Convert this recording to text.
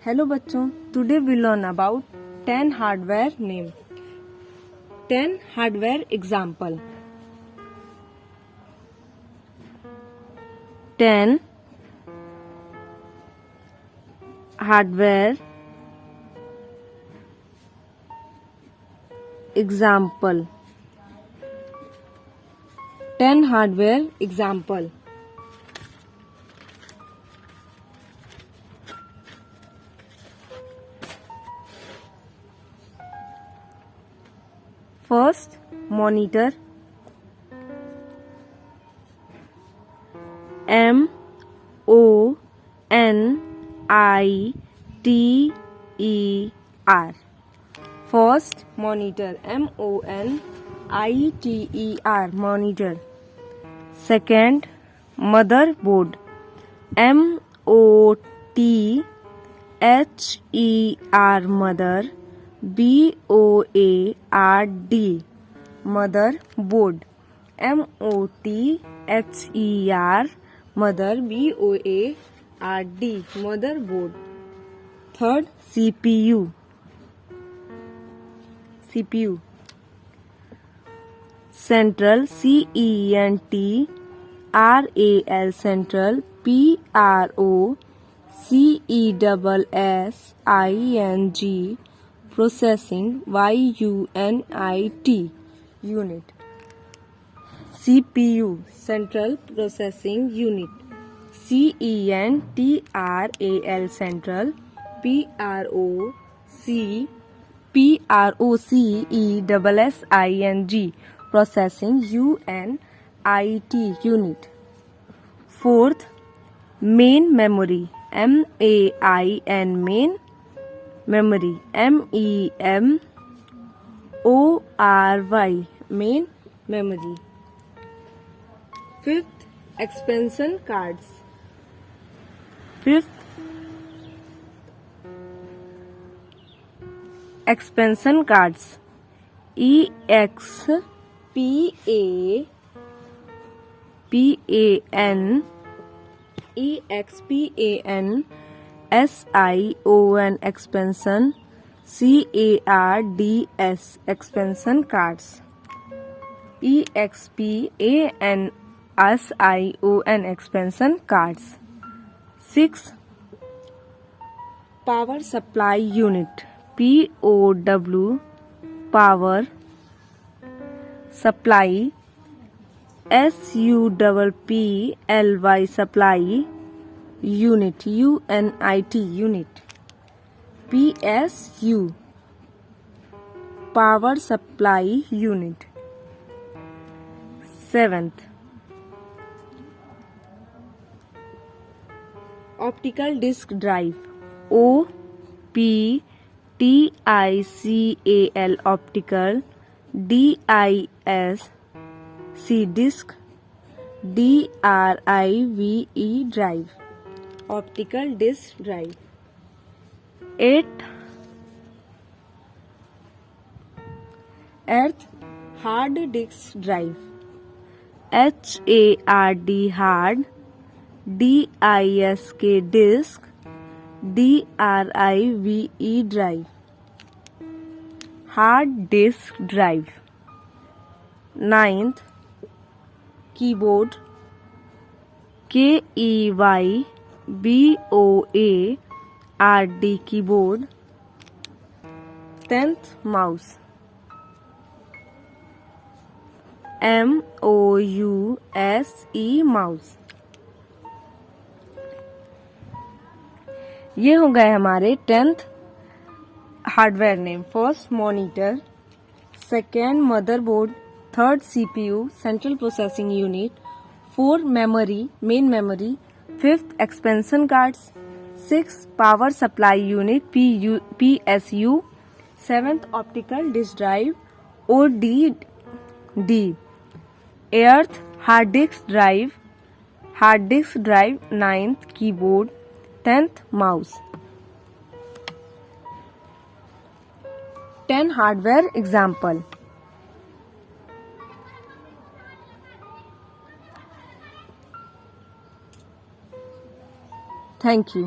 Hello बच्चों, today we learn about 10 hardware name. 10 hardware example. 10 hardware example. 10 hardware example. First, monitor. MONITER. First, monitor. MONITER. Monitor. Second, motherboard. MOTHER. Mother. BOARD. Motherboard. MOTHER. Mother. BOARD. Motherboard. Third, CPU. Central. CENTRAL. Central. PROCESSING. Processing. UNIT. Unit. CPU. Central Processing Unit. CENTRAL. Central. PROCESSING. Processing. UNIT. Unit. Fourth, main memory. MAIN. Main memory. MEMORY. Main memory. Fifth, expansion cards. Expansion cards. EXPAN. SION. Expansion. CARDS. Expansion cards. EXPAN. SION. Expansion cards. 6. Power supply unit. POW. Power supply. SUPPLY. Supply unit. UNIT. Unit. PSU. Power supply unit. 7th, optical disc drive. OPTICAL. Optical. DISC. Disc. DRIVE. Drive. Optical disc drive. 8th, hard disk drive. HARD. Hard. DISK. Disk. DRIVE. Drive. Hard disk drive. 9th, keyboard. KEYBOARD. Keyboard. 10th, mouse. MOUSE. mouse. ये हो गए हमारे 10th hardware name. First, monitor. Second, motherboard. Third, CPU. Central processing unit. 4, memory. Main memory. 5th, expansion cards. 6, power supply unit. PSU. 7th, optical disk drive. ODD. 8th, hard disk drive. 9th, keyboard. 10th, mouse. 10 hardware example. Thank you.